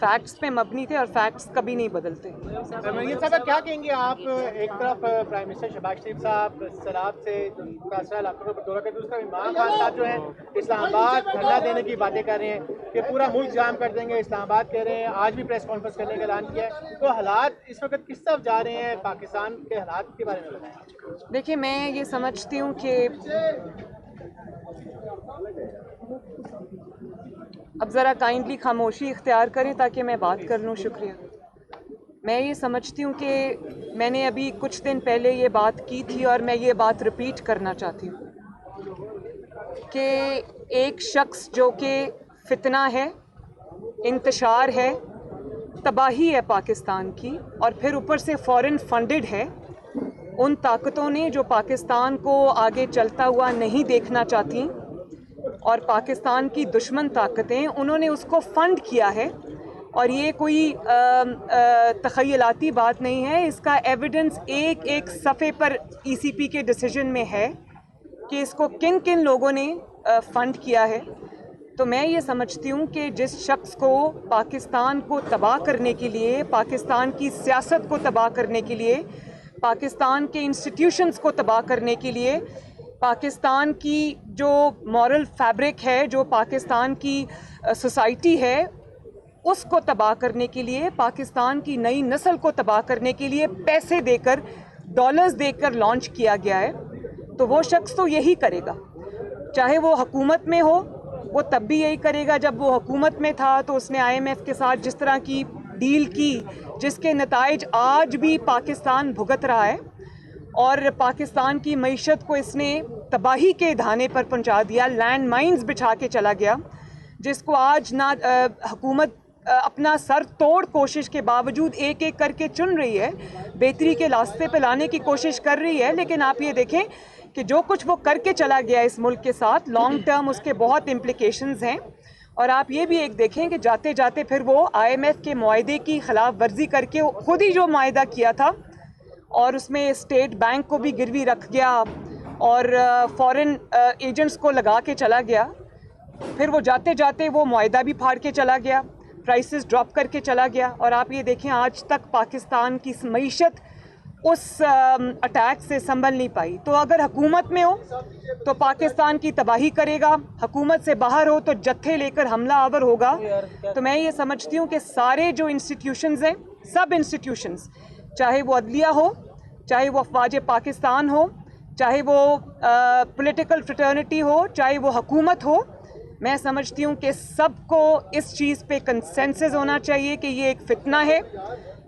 Facts पे मबनी थे और फैक्ट्स कभी नहीं बदलते। ये साहब क्या कहेंगे आप? एक तरफ प्राइम मिनिस्टर शहबाज शरीफ साहब सैलाब से मुतासरा इलाकों पर दौरा कर, दूसरा इमरान खान साहब जो है इस्लामाबाद धरना देने की बातें कर रहे हैं कि पूरा मुल्क जाम कर देंगे। इस्लामाबाद कह रहे हैं, आज भी प्रेस कॉन्फ्रेंस करने का ऐलान किया है। तो हालात इस वक्त किस तरफ जा रहे हैं? पाकिस्तान के हालात के बारे में बताएं। देखिए, मैं ये समझती हूँ कि अब ज़रा काइंडली खामोशी इख्तियार करें ताकि मैं बात कर लूँ। शुक्रिया। मैं ये समझती हूँ कि मैंने अभी कुछ दिन पहले ये बात की थी और मैं ये बात रिपीट करना चाहती हूँ कि एक शख्स जो कि फितना है, इंतशार है, तबाही है पाकिस्तान की, और फिर ऊपर से फॉरेन फंडेड है, उन ताकतों ने जो पाकिस्तान को आगे चलता हुआ नहीं देखना चाहती और पाकिस्तान की दुश्मन ताकतें, उन्होंने उसको फंड किया है। और ये कोई तख़य्युलाती बात नहीं है, इसका एविडेंस एक एक सफ़े पर ईसीपी के डिसीजन में है कि इसको किन किन लोगों ने फंड किया है। तो मैं ये समझती हूँ कि जिस शख्स को पाकिस्तान को तबाह करने के लिए, पाकिस्तान की सियासत को तबाह करने के लिए, पाकिस्तान के इंस्टीट्यूशंस को तबाह करने के लिए, पाकिस्तान की जो मॉरल फैब्रिक है, जो पाकिस्तान की सोसाइटी है, उसको तबाह करने के लिए, पाकिस्तान की नई नस्ल को तबाह करने के लिए पैसे देकर, डॉलर्स देकर लॉन्च किया गया है, तो वो शख्स तो यही करेगा। चाहे वो हुकूमत में हो, वो तब भी यही करेगा। जब वो हुकूमत में था तो उसने IMF के साथ जिस तरह की डील की, जिसके नताइज आज भी पाकिस्तान भुगत रहा है, और पाकिस्तान की मईशत को इसने तबाही के धाने पर पहुंचा दिया, लैंड माइन्स बिछा के चला गया, जिसको आज ना हुकूमत अपना सर तोड़ कोशिश के बावजूद एक एक करके चुन रही है, बेहतरी के रास्ते पे लाने की कोशिश कर रही है। लेकिन आप ये देखें कि जो कुछ वो करके चला गया इस मुल्क के साथ, लॉन्ग टर्म उसके बहुत इम्प्लिकेशंस हैं। और आप ये भी एक देखें कि जाते जाते फिर वो IMF के मुआहदे की खिलाफ वर्जी करके खुद ही जो मुआहदा किया था और उसमें स्टेट बैंक को भी गिरवी रख गया और फॉरेन एजेंट्स को लगा के चला गया। फिर वो जाते जाते वो मुआहदा भी फाड़ के चला गया, प्राइसेस ड्रॉप करके चला गया। और आप ये देखें आज तक पाकिस्तान की मईशत उस अटैक से संभल नहीं पाई। तो अगर हुकूमत में हो तो पाकिस्तान की तबाही करेगा, हुकूमत से बाहर हो तो जत्थे लेकर हमला आवर होगा। तो मैं ये समझती हूँ कि सारे जो इंस्टीट्यूशंस हैं, सब इंस्टीट्यूशंस, चाहे वो अदलिया हो, चाहे वो अफवाज पाकिस्तान हो, चाहे वो पॉलिटिकल फ्रेटर्निटी हो, चाहे वो हुकूमत हो, मैं समझती हूँ कि सबको इस चीज़ पे कंसेंसस होना चाहिए कि ये एक फितना है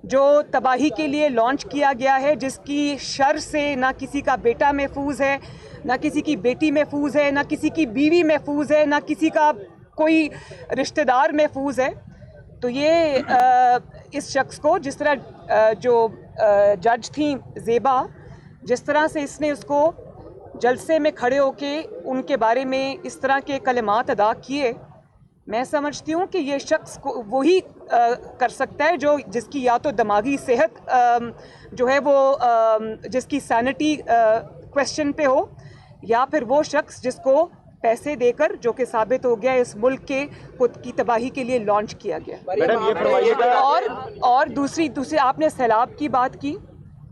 जो तबाही के लिए लॉन्च किया गया है, जिसकी शर से ना किसी का बेटा महफूज है, ना किसी की बेटी महफूज है, ना किसी की बीवी महफूज है, ना किसी का कोई रिश्तेदार महफूज है। तो ये इस शख्स को, जिस तरह जो जज थी ज़ेबा, जिस तरह से इसने उसको जलसे में खड़े होके उनके बारे में इस तरह के कलिमात अदा किए, मैं समझती हूँ कि ये शख्स को वही कर सकता है जो जिसकी या तो दिमागी सेहत जो है वो जिसकी सैनिटी क्वेश्चन पे हो, या फिर वो शख्स जिसको पैसे देकर, जो कि साबित हो गया इस मुल्क के खुद की तबाही के लिए लॉन्च किया गया। और दूसरी आपने सैलाब की बात की।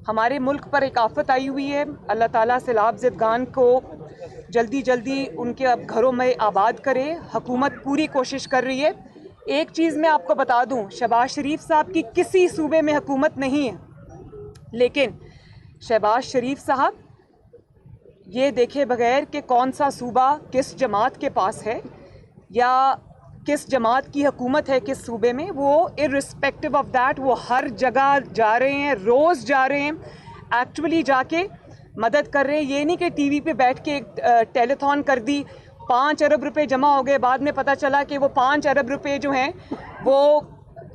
हमारे मुल्क पर एक आफत आई हुई है, अल्लाह ताला सैलाब ज़दगान को जल्दी जल्दी उनके अब घरों में आबाद करे। हुकूमत पूरी कोशिश कर रही है। एक चीज़ मैं आपको बता दूं, शहबाज शरीफ साहब की किसी सूबे में हुकूमत नहीं है, लेकिन शहबाज शरीफ साहब ये देखे बगैर कि कौन सा सूबा किस जमात के पास है या किस जमात की हुकूमत है किस सूबे में, वो इर्रिस्पेक्टिव ऑफ दैट वो हर जगह जा रहे हैं, रोज़ जा रहे हैं, एक्चुअली जाके मदद कर रहे हैं। ये नहीं कि टीवी पे बैठ के एक टेलीथॉन कर दी, 5 अरब रुपए जमा हो गए, बाद में पता चला कि वो 5 अरब रुपए जो हैं वो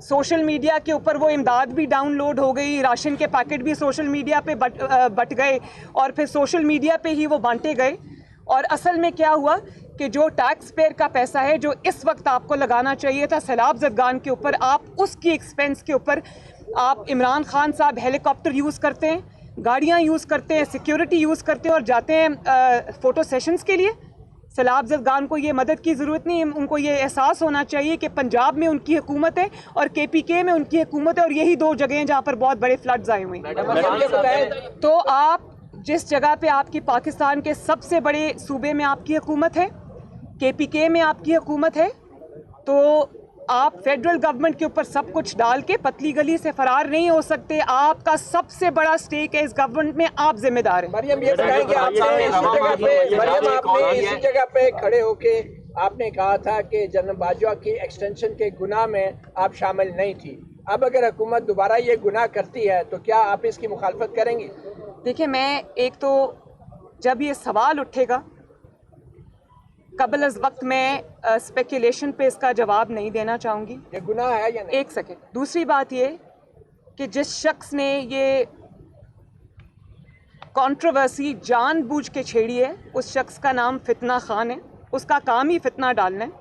सोशल मीडिया के ऊपर वो इमदाद भी डाउनलोड हो गई, राशन के पैकेट भी सोशल मीडिया पे बट गए और फिर सोशल मीडिया पे ही वो बांटे गए। और असल में क्या हुआ कि जो टैक्स पेयर का पैसा है जो इस वक्त आपको लगाना चाहिए था सैलाब ज़दगान के ऊपर, आप उसकी एक्सपेंस के ऊपर आप इमरान खान साहब हेलीकॉप्टर यूज़ करते हैं, गाड़ियाँ यूज़ करते हैं, सिक्योरिटी यूज़ करते हैं और जाते हैं फ़ोटो सेशंस के लिए। सैलाब ज़रदान को ये मदद की ज़रूरत नहीं है, उनको ये एहसास होना चाहिए कि पंजाब में उनकी हुकूमत है और KPK में उनकी हुकूमत है, और यही दो जगह हैं जहाँ पर बहुत बड़े फ्लड्स आए हुए हैं। तो आप जिस जगह पे आपकी पाकिस्तान के सबसे बड़े सूबे में आपकी हुकूमत है, KPK में आपकी हुकूमत है, तो आप फेडरल गवर्नमेंट के ऊपर सब कुछ डाल के पतली गली से फरार नहीं हो सकते। आपका सबसे बड़ा स्टेक है इस गवर्नमेंट में, आप जिम्मेदार हैं। मरियम, ये बताएं कि आपने इसी जगह पे खड़े होके आपने कहा था कि जनरल बाजवा की एक्सटेंशन के गुनाह में आप शामिल नहीं थी। अब अगर हुकूमत दोबारा ये गुनाह करती है तो क्या आप इसकी मुखालफत करेंगी? देखिए, मैं एक तो जब ये सवाल उठेगा कबल अज़ वक्त मैं स्पेकुलेशन पे इसका जवाब नहीं देना चाहूँगी। ये गुनाह है या नहीं? एक सेकेंड। दूसरी बात ये कि जिस शख्स ने ये कंट्रोवर्सी जानबूझ के छेड़ी है, उस शख्स का नाम फितना खान है। उसका काम ही फितना डालना है,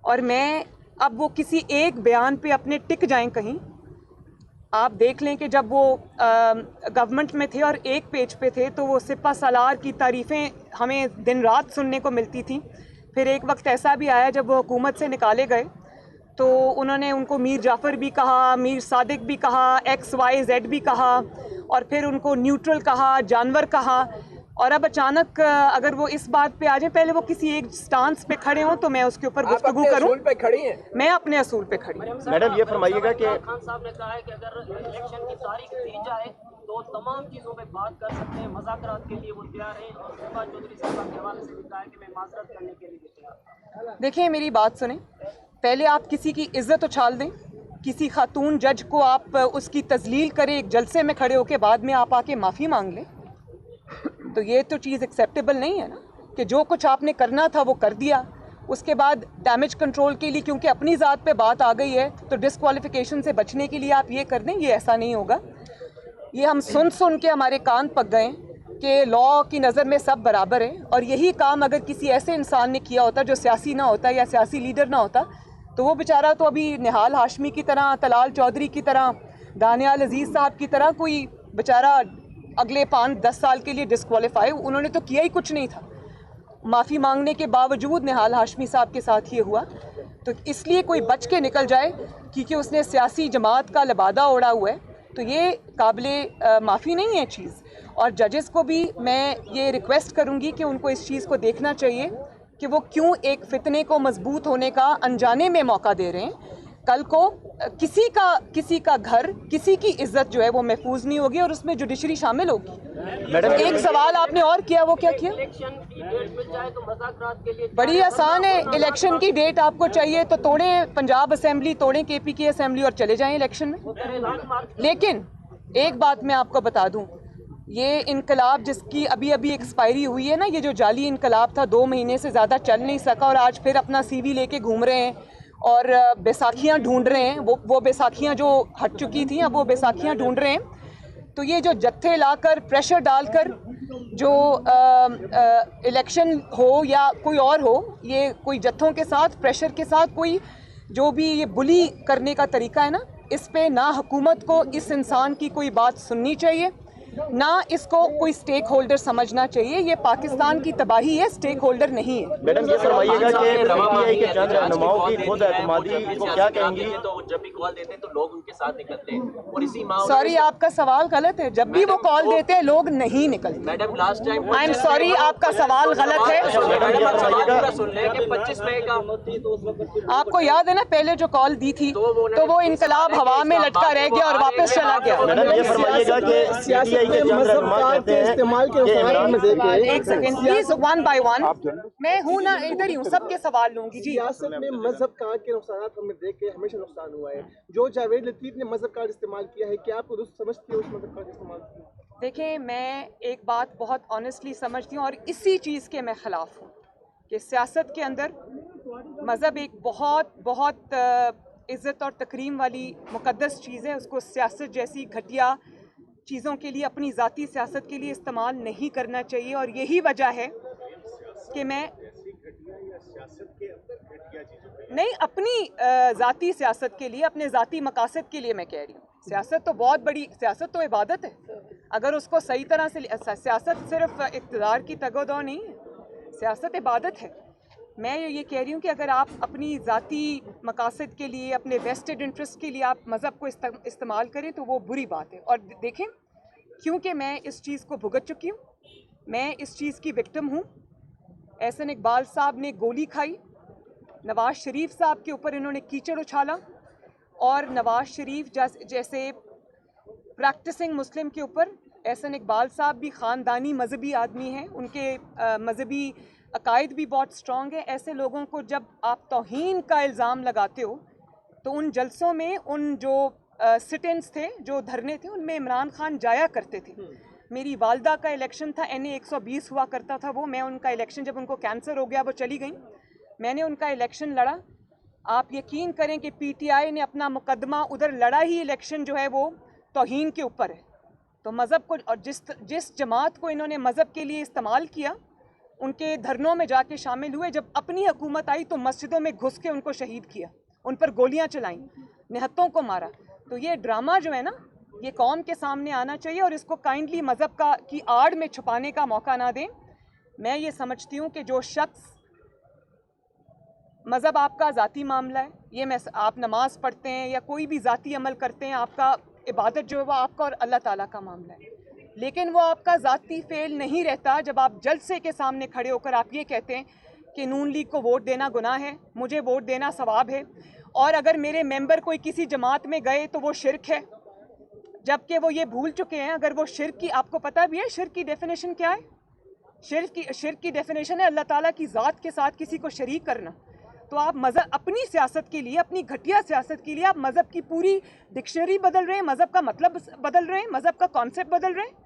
और मैं अब वो किसी एक बयान पे अपने टिक जाएं कहीं। आप देख लें कि जब वो गवर्नमेंट में थे और एक पेज पे थे तो वो सिपा सालार की तारीफ़ें हमें दिन रात सुनने को मिलती थी। फिर एक वक्त ऐसा भी आया जब वो हुकूमत से निकाले गए तो उन्होंने उनको मीर जाफ़र भी कहा, मीर सादिक भी कहा, XYZ भी कहा, और फिर उनको न्यूट्रल कहा, जानवर कहा। और अब अचानक अगर वो इस बात पे आ जाए, पहले वो किसी एक स्टांस पे खड़े हों तो मैं उसके ऊपर गुफ्तगू करूं। पे खड़ी हैं? मैं अपने असूल पे खड़ी हूं। मैडम, ये फरमाइएगा कि खान साहब ने कहा है कि अगर इलेक्शन की तारीख दी जाए तो तमाम चीज़ों पे बात कर सकते हैं, मुज़ाकरात के लिए वो तैयार हैं, और शहबाज चौधरी साहब के हवाले से भी कहा है कि मैं माजरत करने के लिए तैयार। देखिए, मेरी बात सुने। पहले आप किसी की इज्जत उछाल दें, किसी खातून जज को आप उसकी तजलील करें एक जलसे में खड़े होकर, बाद में आप आके माफ़ी मांग लें, तो ये तो चीज़ एक्सेप्टेबल नहीं है ना। कि जो कुछ आपने करना था वो कर दिया, उसके बाद डैमेज कंट्रोल के लिए क्योंकि अपनी ज़ात पे बात आ गई है तो डिस्क्वालिफिकेशन से बचने के लिए आप ये कर दें, ये ऐसा नहीं होगा। ये हम सुन सुन के हमारे कान पक गए कि लॉ की नज़र में सब बराबर हैं, और यही काम अगर किसी ऐसे इंसान ने किया होता जो सियासी ना होता या सियासी लीडर ना होता तो वो बेचारा तो अभी निहाल हाशमी की तरह, तलाल चौधरी की तरह, दानियाल अजीज़ साहब की तरह कोई बेचारा अगले 5-10 साल के लिए डिस्क्वालीफाई। उन्होंने तो किया ही कुछ नहीं था। माफ़ी मांगने के बावजूद निहाल हाशमी साहब के साथ ये हुआ। तो इसलिए कोई बच के निकल जाए क्योंकि उसने सियासी जमात का लबादा ओढ़ा हुआ है, तो ये काबिले माफ़ी नहीं है चीज़। और जजेस को भी मैं ये रिक्वेस्ट करूँगी कि उनको इस चीज़ को देखना चाहिए कि वो क्यों एक फितने को मजबूत होने का अनजाने में मौका दे रहे हैं। कल को किसी का घर, किसी की इज्जत जो है वो महफूज नहीं होगी और उसमें जुडिशरी शामिल होगी। मैडम, एक सवाल आपने और किया, वो क्या किया? इलेक्शन की डेट मिल जाए तो मुज़ाकरात के लिए बड़ी आसान है। इलेक्शन की डेट आपको चाहिए तो तोड़ें पंजाब असेंबली, तोड़ें KPK असेंबली और चले जाएं इलेक्शन में। लेकिन एक बात मैं आपको बता दूं, ये इनकलाब जिसकी अभी अभी एक्सपायरी हुई है ना, ये जो जाली इनकलाब था 2 महीने से ज़्यादा चल नहीं सका और आज फिर अपना CV लेके घूम रहे हैं और बैसाखियाँ ढूंढ रहे हैं। वो बैसाखियाँ जो हट चुकी थी अब वो बैसाखियाँ ढूंढ रहे हैं। तो ये जो जत्थे लाकर प्रेशर डालकर जो इलेक्शन हो या कोई और हो, ये कोई जत्थों के साथ प्रेशर के साथ कोई जो भी ये बुली करने का तरीका है ना, इस पे ना हुकूमत को इस इंसान की कोई बात सुननी चाहिए, ना इसको कोई स्टेक होल्डर समझना चाहिए। ये पाकिस्तान की तबाही है, स्टेक होल्डर नहीं है। मैडम, ये फरमाइएगा कि PTI के चंद रहनुमाओं की खुद एतमादी को क्या कहेंगी? तो जब भी कॉल देते हैं तो लोग उनके साथ निकलते हैं और इसी सॉरी, आपका सवाल गलत है। जब भी वो कॉल देते हैं लोग नहीं निकलते। Madam, last time I am sorry, आपका सवाल गलत है। सुन रहे हैं कि 25 मई का आपको याद है ना पहले जो कॉल दी थी तो वो इनकलाब हवा में लटका रह गया और वापस चला गया। मैडम, ये फरमाइएगा कि PTI के चंद रहनुमा कहते हैं कि एक सेकंड प्लीज, 1 by 1। मैं हूँ ना, इधर ही हूँ, सबके सवाल लूंगी जी। सियासत में मजहब कार्ड के नुकसान हमें देख के हमेशा नुकसान हुआ है। जो जावेद लतीफ ने मजहब कार्ड इस्तेमाल किया है, क्या आप दुरुस्त समझती है उस मजहब कार्ड इस्तेमाल किया? देखें, मैं एक बात बहुत ऑनेस्टली समझती हूँ और इसी चीज़ के मैं ख़िलाफ़ हूँ कि सियासत के अंदर मज़हब एक बहुत बहुत इज़्ज़त और तकरीम वाली मुक़द्दस चीज़ है। उसको सियासत जैसी घटिया चीज़ों के लिए, अपनी ज़ाती सियासत के लिए इस्तेमाल नहीं करना चाहिए। और यही वजह है कि मैं नहीं, अपनी ज़ाती सियासत के लिए, अपने ज़ाती मकासद के लिए मैं कह रही हूँ। सियासत तो बहुत बड़ी, सियासत तो इबादत है। अगर उसको सही तरह से, सियासत सिर्फ इक़्तिदार की तगोदौ नहीं है। सियासत इबादत है। मैं ये कह रही हूँ कि अगर आप अपनी ज़ाती मकासद के लिए, अपने वेस्टेड इंटरेस्ट के लिए आप मज़हब को इस्तेमाल करें तो वो बुरी बात है। और देखें, क्योंकि मैं इस चीज़ को भुगत चुकी हूँ, मैं इस चीज़ की विक्टिम हूँ। एहसन इकबाल साहब ने गोली खाई, नवाज़ शरीफ साहब के ऊपर इन्होंने कीचड़ उछाला, और नवाज़ शरीफ जैसे प्रैक्टिसिंग मुस्लिम के ऊपर एहसन इकबाल साहब भी ख़ानदानी मजहबी आदमी हैं, उनके मजहबी अकायद भी बहुत स्ट्रॉन्ग है। ऐसे लोगों को जब आप तौहीन का इल्ज़ाम लगाते हो तो उन जलसों में, उन जो सिट-इन्स थे, जो धरने थे, उनमें इमरान खान जाया करते थे। मेरी वालदा का इलेक्शन था, NA 120 हुआ करता था वो, मैं उनका इलेक्शन, जब उनको कैंसर हो गया वो चली गई, मैंने उनका इलेक्शन लड़ा। आप यकीन करें कि PTI ने अपना मुकदमा उधर लड़ा ही, इलेक्शन जो है वो तौहीन के ऊपर है। तो मज़हब को, और जिस जमात को इन्होंने मज़हब के लिए इस्तेमाल किया, उनके धरनों में जाके शामिल हुए। जब अपनी हुकूमत आई तो मस्जिदों में घुस के उनको शहीद किया, उन पर गोलियां चलाईं, निहत्तों को मारा। तो ये ड्रामा जो है ना, ये कौम के सामने आना चाहिए और इसको काइंडली मज़हब की आड़ में छुपाने का मौका ना दें। मैं ये समझती हूँ कि जो शख्स, मज़हब आपका ज़ाती मामला है, ये आप नमाज पढ़ते हैं या कोई भी ज़ाती अमल करते हैं, आपका इबादत जो है वो आपका और अल्लाह ताला का मामला है, लेकिन वो आपका ज़ाती फेल नहीं रहता जब आप जलसे के सामने खड़े होकर आप ये कहते हैं कि नून लीग को वोट देना गुनाह है, मुझे वोट देना सवाब है, और अगर मेरे मेंबर कोई किसी जमात में गए तो वो शिरक है, जबकि वो ये भूल चुके हैं। अगर वो शिरक की, आपको पता भी है शिरक की डेफिनेशन क्या है? शिरक की डेफिनेशन है अल्लाह ताला की ज़ात के साथ किसी को शरीक करना। तो आप मज़हब, अपनी सियासत के लिए, अपनी घटिया सियासत के लिए आप मज़हब की पूरी डिक्शनरी बदल रहे हैं, मज़हब का मतलब बदल रहे हैं, मज़हब का कॉन्सेप्ट बदल रहे हैं,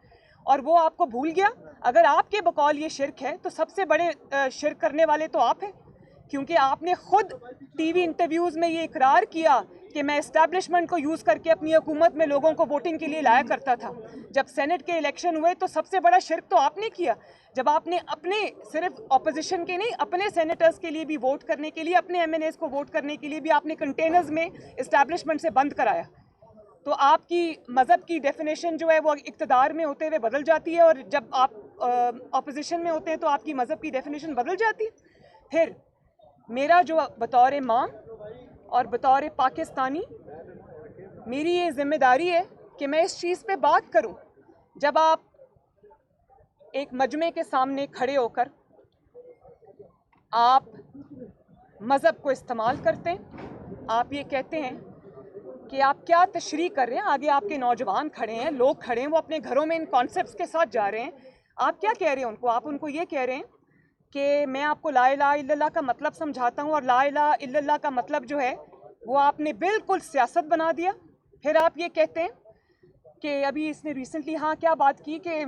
और वो आपको भूल गया। अगर आपके बकौल ये शिरक है तो सबसे बड़े शिरक करने वाले तो आप हैं, क्योंकि आपने खुद टीवी इंटरव्यूज़ में ये इकरार किया कि मैं इस्टेब्लिशमेंट को यूज़ करके अपनी हुकूमत में लोगों को वोटिंग के लिए लाया करता था। जब सेनेट के इलेक्शन हुए तो सबसे बड़ा शिरक तो आपने किया, जब आपने अपने, सिर्फ ऑपोजिशन के नहीं, अपने सेनेटर्स के लिए भी वोट करने के लिए, अपने MNAs को वोट करने के लिए भी आपने कंटेनर्स में इस्टेब्लिशमेंट से बंद कराया। तो आपकी मज़हब की डेफिनेशन जो है वो इक़्तिदार में होते हुए बदल जाती है, और जब आप ऑपोजिशन में होते हैं तो आपकी मज़हब की डेफिनेशन बदल जाती है। फिर मेरा जो बतौर माँ और बतौर पाकिस्तानी, मेरी ये ज़िम्मेदारी है कि मैं इस चीज़ पे बात करूं। जब आप एक मजमे के सामने खड़े होकर आप मज़हब को इस्तेमाल करते हैं, आप ये कहते हैं कि आप क्या तशरीह कर रहे हैं, आगे आपके नौजवान खड़े हैं, लोग खड़े हैं, वो अपने घरों में इन कॉन्सेप्ट्स के साथ जा रहे हैं, आप क्या कह रहे हैं उनको? आप उनको ये कह रहे हैं कि मैं आपको ला इलाहा इल्लल्लाह का मतलब समझाता हूँ, और ला इलाहा इल्लल्लाह का मतलब जो है वो आपने बिल्कुल सियासत बना दिया। फिर आप ये कहते हैं कि अभी इसने रिसेंटली, हाँ, क्या बात की कि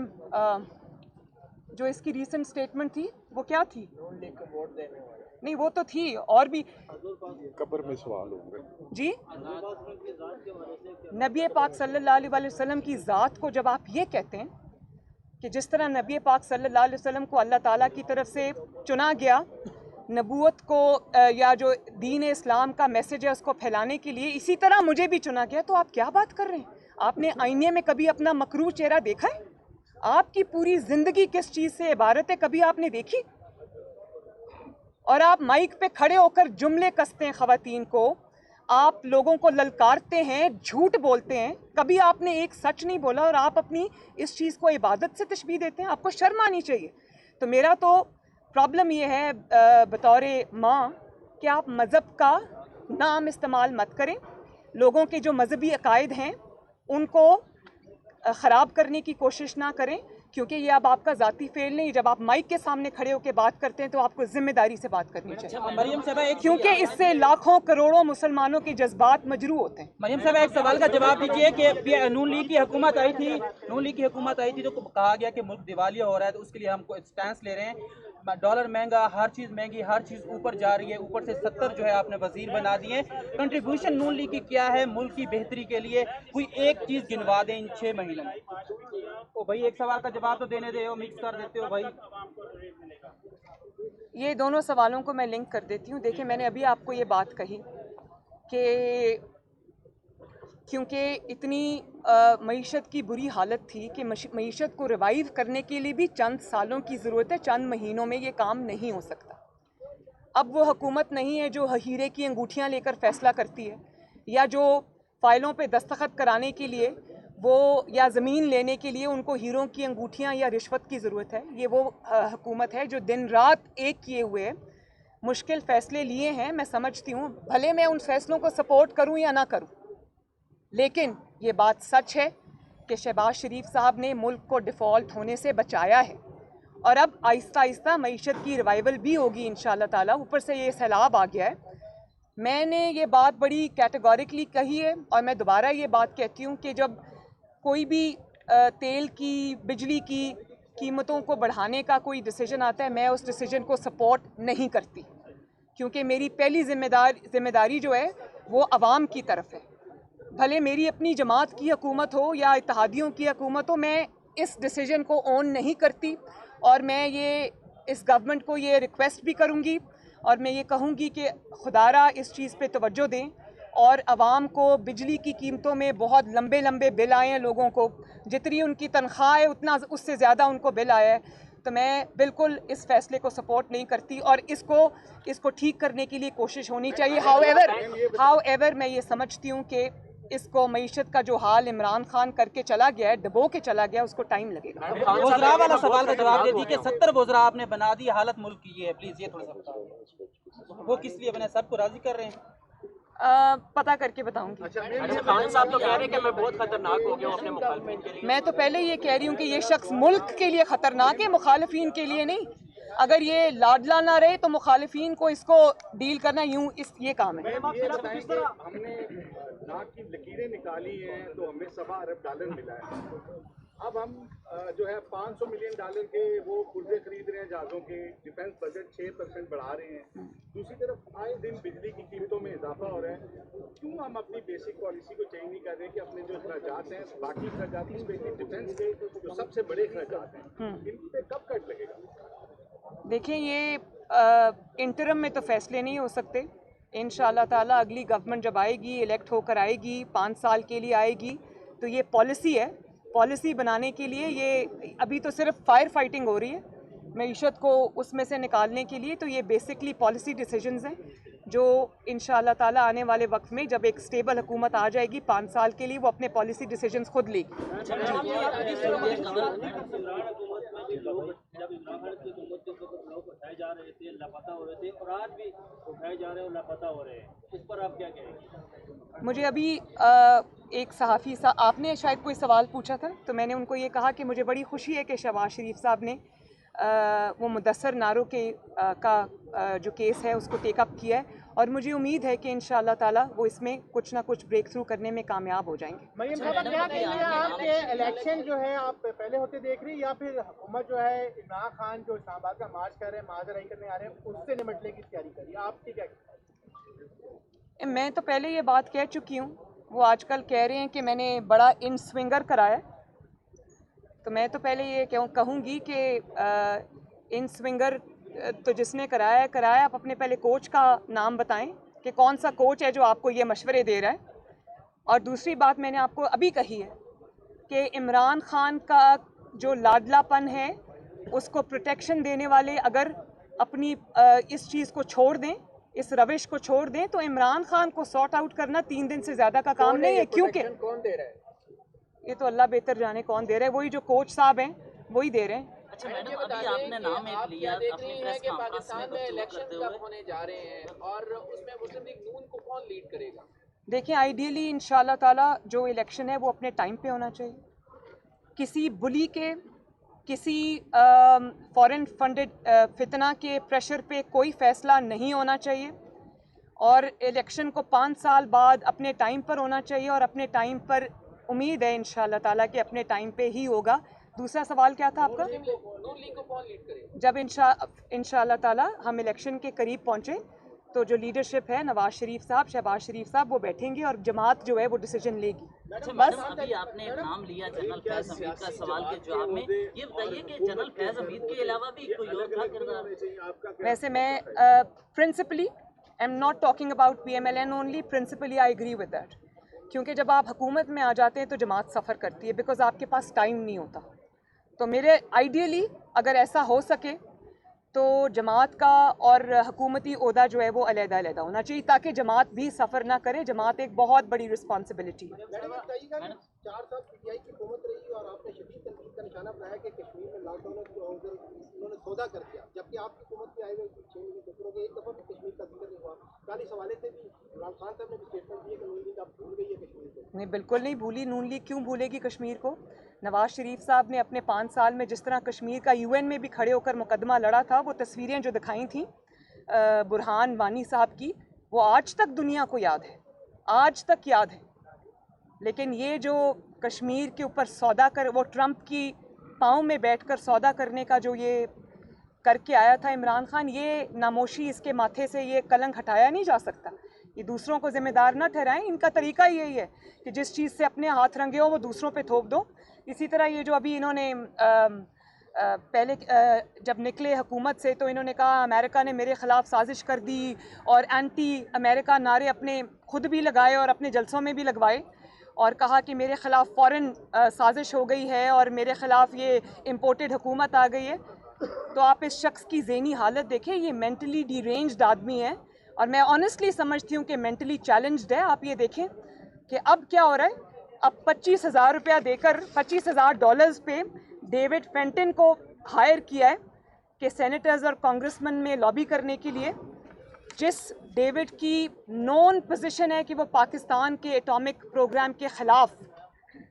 जो इसकी रीसेंट स्टेटमेंट थी वो क्या थी? नहीं, वो तो थी, और भी कब्र में सवाल होंगे जी। नबी पाक सल्लल्लाहु अलैहि वसल्लम की ज़ात को जब आप ये कहते हैं कि जिस तरह नबी पाक सल्लल्लाहु अलैहि वसल्लम को अल्लाह ताला की तरफ से चुना गया नबूवत को, या जो दीन इस्लाम का मैसेज है उसको फैलाने के लिए, इसी तरह मुझे भी चुना गया। तो आप क्या बात कर रहे हैं? आपने आईने में कभी अपना मकरूह चेहरा देखा है? आपकी पूरी ज़िंदगी किस चीज़ से इबारत है, कभी आपने देखी? और आप माइक पे खड़े होकर जुमले कसते हैं ख़वातीन को, आप लोगों को ललकारते हैं, झूठ बोलते हैं, कभी आपने एक सच नहीं बोला, और आप अपनी इस चीज़ को इबादत से तशबीह देते हैं। आपको शर्म आनी चाहिए। तो मेरा तो प्रॉब्लम ये है बतौर माँ कि आप मज़हब का नाम इस्तेमाल मत करें, लोगों के जो मजहबी अकायद हैं उनको ख़राब करने की कोशिश ना करें, क्योंकि ये अब आपका ज़ाती फेल नहीं। जब आप माइक के सामने खड़े होकर बात करते हैं तो आपको जिम्मेदारी से बात करनी चाहिए, क्योंकि इससे लाखों करोड़ों मुसलमानों के जज्बात मजरू होते हैं। मरियम साहब, एक सवाल का जवाब दीजिए कि नून लीग की हुकूमत आई थी, तो कहा गया कि मुल्क दिवालिया हो रहा है, तो उसके लिए हमको स्टैंस ले रहे हैं, डॉलर महंगा, हर चीज़ महंगी, हर चीज़ ऊपर जा रही है, ऊपर से 70 जो है आपने वजीर बना दिए। कंट्रीब्यूशन नून लीग की क्या है मुल्क की बेहतरी के लिए? कोई एक चीज़ गिनवा दें इन 6 महीनों में। ओ भाई, एक सवाल का जवाब तो देने दे, मिक्स कर देते हो भाई। ये दोनों सवालों को मैं लिंक कर देती हूँ। देखिए, मैंने अभी आपको ये बात कही कि क्योंकि इतनी मईशत की बुरी हालत थी कि मईशत को रिवाइव करने के लिए भी चंद सालों की ज़रूरत है, चंद महीनों में ये काम नहीं हो सकता। अब वो हुकूमत नहीं है जो हीरे की अंगूठियाँ लेकर फ़ैसला करती है, या जो फ़ाइलों पे दस्तखत कराने के लिए वो या ज़मीन लेने के लिए उनको हीरों की अंगूठियाँ या रिश्वत की ज़रूरत है। ये वो हुकूमत है जो दिन रात एक किए हुए मुश्किल फ़ैसले लिए हैं। मैं समझती हूँ, भले मैं उन फैसलों को सपोर्ट करूँ या ना करूँ, लेकिन ये बात सच है कि शहबाज शरीफ साहब ने मुल्क को डिफ़ॉल्ट होने से बचाया है, और अब आहिस्ता आहिस्ता मईशत की रिवाइवल भी होगी इंशाअल्लाह ताला। ऊपर से ये सैलाब आ गया है। मैंने ये बात बड़ी कैटेगोरिकली कही है, और मैं दोबारा ये बात कहती हूँ कि जब कोई भी तेल की, बिजली की कीमतों को बढ़ाने का कोई डिसीजन आता है, मैं उस डिसीजन को सपोर्ट नहीं करती, क्योंकि मेरी पहली जिम्मेदारी जो है वो अवाम की तरफ है। भले मेरी अपनी जमात की हुकूमत हो या इत्तेहादियों की हुकूमत हो, मैं इस डिसीजन को ऑन नहीं करती, और मैं ये इस गवर्नमेंट को ये रिक्वेस्ट भी करूँगी, और मैं ये कहूँगी कि खुदारा इस चीज़ पे तवज्जो दें, और आवाम को बिजली की कीमतों में बहुत लंबे लंबे बिल आए हैं। लोगों को जितनी उनकी तनख्वाह है उतना उससे ज़्यादा उनको बिल आया है। तो मैं बिल्कुल इस फैसले को सपोर्ट नहीं करती, और इसको ठीक करने के लिए कोशिश होनी चाहिए। हाउएवर मैं ये समझती हूँ कि इसको मईशत का जो हाल इमरान खान करके चला गया है, डबो के चला गया, उसको टाइम लगेगा। वज़रा वाला सवाल का जवाब दे दी कि 70 वज़रा आपने बना दी, हालत मुल्क की ये है, प्लीज ये थोड़ा सा बताओ, वो किस लिए बने? सबको राजी कर रहे हैं? पता करके बताऊंगी। खान साहब तो कह रहे हैं कि मैं बहुत खतरनाक हो गया हूं अपने मुखालिफिन के लिए। मैं तो पहले ये कह रही हूँ कि ये शख्स मुल्क के लिए खतरनाक है, मुखालिफिन के लिए नहीं। अगर ये लाडला ना रहे तो मुखालिफिन को इसको डील करना ये काम है। हमने नाक की लकीरें निकाली हैं तो हमें $1.25 अरब मिला है। अब हम जो है $500 मिलियन के वो पुर्जे खरीद रहे हैं जहाज़ों के, डिफेंस बजट 6% बढ़ा रहे हैं। दूसरी तरफ आए दिन बिजली की कीमतों में इजाफा हो रहा है। क्यों हम अपनी बेसिक पॉलिसी को चेंज नहीं कर रहे कि अपने जो अखराजात हैं, बाकी अखराजात, स्पेशली डिफेंस के जो सबसे बड़े अखराजात हैं, इन पे कब कट लगेगा? देखिए, ये इंटरम में तो फैसले नहीं हो सकते। इंशाअल्लाह ताला अगली गवर्नमेंट जब आएगी, इलेक्ट होकर आएगी, 5 साल के लिए आएगी, तो ये पॉलिसी है। पॉलिसी बनाने के लिए ये अभी तो सिर्फ फायर फाइटिंग हो रही है मईशत को उसमें से निकालने के लिए। तो ये बेसिकली पॉलिसी डिसीजंस हैं जो इंशाअल्लाह ताला आने वाले वक्त में जब एक स्टेबल हुकूमत आ जाएगी 5 साल के लिए, वो अपने पॉलिसी डिसीजंस खुद लेगी। जा रहे थे, लापता हो रहे थे, और आज भी उठाए जा रहे हैं और लापता हो रहे हैं, इस पर आप क्या कहेंगे? मुझे अभी एक सहाफ़ी साहब, आपने शायद कोई सवाल पूछा था, तो मैंने उनको ये कहा कि मुझे बड़ी खुशी है कि शहबाज शरीफ साहब ने वो मुदस्सर नारों के जो केस है उसको टेकअप किया है, और मुझे उम्मीद है कि इंशाअल्लाह ताला वो इसमें कुछ ना कुछ ब्रेक थ्रू करने में कामयाब हो जाएंगे। मरियम साहब, क्या कहेंगे आप के इलेक्शन जो है आप पहले होते देख रही, या फिर हुकूमत जो है इमरान खान जो इस्लामाबाद का मार्च कर रहे हैं, माजराई करने आ रहे हैं, उससे निपटने की तैयारी कर रही है? आपकी क्या? मैं तो पहले ये बात कह चुकी हूँ। वो आजकल कह रहे हैं कि मैंने बड़ा इन स्विंगर कराया, तो मैं तो पहले ये कहूँगी कि इन स्विंगर तो जिसने कराया, आप अपने पहले कोच का नाम बताएं कि कौन सा कोच है जो आपको ये मशवरे दे रहा है। और दूसरी बात मैंने आपको अभी कही है कि इमरान खान का जो लाडलापन है उसको प्रोटेक्शन देने वाले अगर अपनी इस चीज़ को छोड़ दें, इस रविश को छोड़ दें, तो इमरान खान को सॉर्ट आउट करना 3 दिन से ज़्यादा का काम नहीं है। क्योंकि कौन दे रहा है ये तो अल्लाह बेहतर जाने कौन दे रहा है, वही जो कोच साहब हैं वही दे रहे हैं। अच्छा मैडम, अभी आपने नाम एक लिया अपनी प्रेस कॉन्फ्रेंस में में इलेक्शन कब होने जा रहे हैं और उसमें मुस्लिम लीग नून को कौन लीड करेगा? देखिए, आइडियली इंशाअल्लाह ताला जो इलेक्शन है वो अपने टाइम पे होना चाहिए। किसी बुली के, किसी फॉरेन फंडेड फितना के प्रेशर पे कोई फ़ैसला नहीं होना चाहिए, और इलेक्शन को 5 साल बाद अपने टाइम पर होना चाहिए, और अपने टाइम पर उम्मीद है इंशाअल्लाह ताला कि अपने टाइम पे ही होगा। दूसरा सवाल क्या था आपका? नून लीग को कौन लीड करेगा? जब इंशाअल्लाह ताला हम इलेक्शन के करीब पहुँचे तो जो लीडरशिप है, नवाज शरीफ साहब, शहबाज शरीफ साहब, वो बैठेंगे और जमात जो है वो डिसीजन लेगी। अच्छा मैडम, अभी आपने नाम लिया जनरल फैज हमीद का, सवाल के जवाब में ये बताइए कि जनरल फैज हमीद के अलावा भी कोई और था किरदार? वैसे मैं principally I am not talking about PMLN only, principally I agree with that. क्योंकि जब आप हुकूमत में आ जाते हैं तो जमात सफ़र करती है, बिकॉज आपके पास टाइम नहीं होता। तो मेरे आइडियली अगर ऐसा हो सके तो जमात का और हुकूमती ओहदा जो है वो अलग-अलग होना चाहिए, ताकि जमात भी सफ़र ना करे। जमात एक बहुत बड़ी रिस्पॉन्सिबिलिटी है। 4 साल पीटीआई की हुकूमत रही और आपने शदीद तनकीद का निशाना बनाया कि कश्मीर में लॉकडाउन उन्होंने सौदा कर दिया, जबकि आपकी हुकूमत में आए हुए 6 महीने गुजरों के एक दफ़ा भी कश्मीर का जिक्र नहीं हुआ। कल इस हवाले से भी इमरान खान साहब ने भी स्टेटमेंट दिया कि नून लीग अब भूल गई है कश्मीर को। नहीं, बिल्कुल नहीं भूली। नून लीग क्यों भूलेगी कश्मीर को? नवाज शरीफ साहब ने अपने 5 साल में जिस तरह कश्मीर का यूएन में भी खड़े होकर मुकदमा लड़ा था, वो तस्वीरें जो दिखाई थी बुरहान वानी साहब की, वो आज तक दुनिया को याद है, आज तक याद है। लेकिन ये जो कश्मीर के ऊपर सौदा कर, वो ट्रंप की पाँव में बैठकर सौदा करने का जो ये करके आया था इमरान खान, ये नामोशी इसके माथे से ये कलंक हटाया नहीं जा सकता। ये दूसरों को जिम्मेदार ना ठहराएं। इनका तरीका यही है कि जिस चीज़ से अपने हाथ रंगे हो वो दूसरों पे थोप दो। इसी तरह ये जो अभी इन्होंने पहले जब निकले हुकूमत से तो इन्होंने कहा अमेरिका ने मेरे ख़िलाफ़ साजिश कर दी और एंटी अमेरिका नारे अपने खुद भी लगाए और अपने जलसों में भी लगवाए और कहा कि मेरे ख़िलाफ़ फ़ौरन साजिश हो गई है और मेरे ख़िलाफ़ ये इम्पोर्टेड हुकूमत आ गई है। तो आप इस शख्स की ज़हनी हालत देखें, ये मेंटली डिरेंज्ड आदमी है और मैं ऑनेस्टली समझती हूँ कि मेंटली चैलेंज्ड है। आप ये देखें कि अब क्या हो रहा है, अब 25,000 रुपया देकर $25,000 पे डेविड फेंटन को हायर किया है कि सेनेटर्स और कांग्रेसमैन में लॉबी करने के लिए, जिस डेविड की नॉन पोजीशन है कि वो पाकिस्तान के एटॉमिक प्रोग्राम के ख़िलाफ़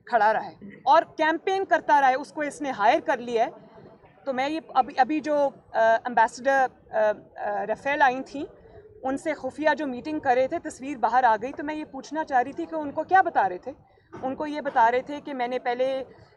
खड़ा रहा है और कैंपेन करता रहा है, उसको इसने हायर कर लिया है। तो मैं ये अभी जो एम्बेसडर रफ़ेल आई थी, उनसे खुफिया जो मीटिंग कर रहे थे, तस्वीर बाहर आ गई। तो मैं ये पूछना चाह रही थी कि उनको क्या बता रहे थे। उनको ये बता रहे थे कि मैंने पहले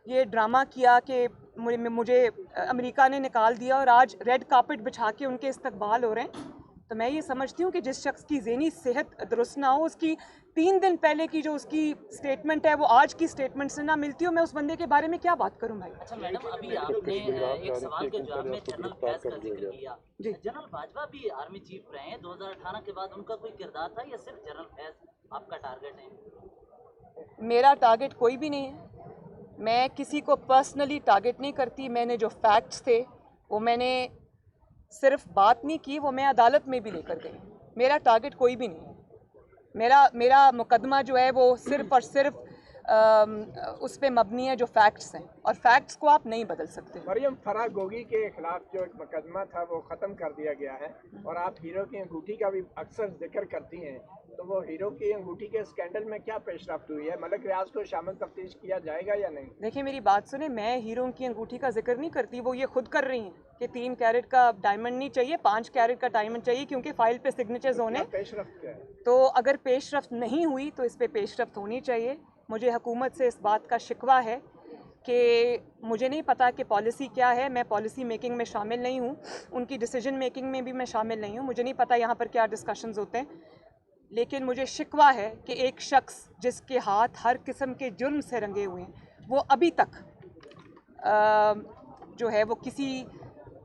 ये ड्रामा किया कि मुझे अमेरिका ने निकाल दिया और आज रेड कार्पेट बिछा के उनके इस्तकबाल हो रहे हैं। तो मैं ये समझती हूँ कि जिस शख्स की ज़हनी सेहत दुरुस्त ना हो, उसकी 3 दिन पहले की जो उसकी स्टेटमेंट है वो आज की स्टेटमेंट से ना मिलती हो, मैं उस बंदे के बारे में क्या बात करूँ भाई। अच्छा मैडम, अभी आपने एक सवाल के जवाब में जनरल फैज का जिक्र किया। जनरल बाजवा भी आर्मी चीफ रहे हैं 2018 के बाद, उनका कोई किरदार था या सिर्फ जनरल फैज आपका टारगेट है? मेरा टारगेट कोई भी नहीं है। मैं किसी को पर्सनली टारगेट नहीं करती। मैंने जो फैक्ट्स थे वो मैंने सिर्फ बात नहीं की, वो मैं अदालत में भी लेकर गई। मेरा टारगेट कोई भी नहीं है। मेरा मुकदमा जो है वो सिर्फ और सिर्फ उस पे मबनी है जो फैक्ट्स हैं, और फैक्ट्स को आप नहीं बदल सकते। मरियम फराह गोगी के खिलाफ जो एक मुकदमा था वो ख़त्म कर दिया गया है और आप हीरो की अंगूठी का भी अक्सर जिक्र करती हैं, तो वो हीरो की अंगूठी के स्कैंडल में क्या पेशरफ्त हुई है? मलक रियाज को शामिल तफ्तीश किया जाएगा या नहीं? देखिए मेरी बात सुने, मैं हीरो की अंगूठी का जिक्र नहीं करती, वो ये खुद कर रही हैं कि 3 कैरेट का डायमंड नहीं चाहिए, 5 कैरेट का डायमंड चाहिए, क्योंकि फाइल पे सिग्नेचर्स होने। पेशरफ्त क्या है? तो अगर पेशरफ्त नहीं हुई तो इस पे पेशरफ्त होनी चाहिए। मुझे हुकूमत से इस बात का शिकवा है कि मुझे नहीं पता कि पॉलिसी क्या है, मैं पॉलिसी मेकिंग में शामिल नहीं हूँ, उनकी डिसीजन मेकिंग में भी मैं शामिल नहीं हूँ, मुझे नहीं पता यहाँ पर क्या डिस्कशंस होते हैं। लेकिन मुझे शिकवा है कि एक शख्स जिसके हाथ हर किस्म के जुर्म से रंगे हुए हैं, वो अभी तक जो है वो किसी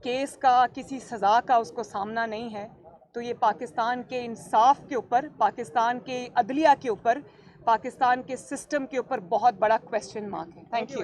केस का, किसी सज़ा का उसको सामना नहीं है। तो ये पाकिस्तान के इंसाफ के ऊपर, पाकिस्तान के अदलिया के ऊपर, पाकिस्तान के सिस्टम के ऊपर बहुत बड़ा क्वेश्चन मार्क है। Thank you.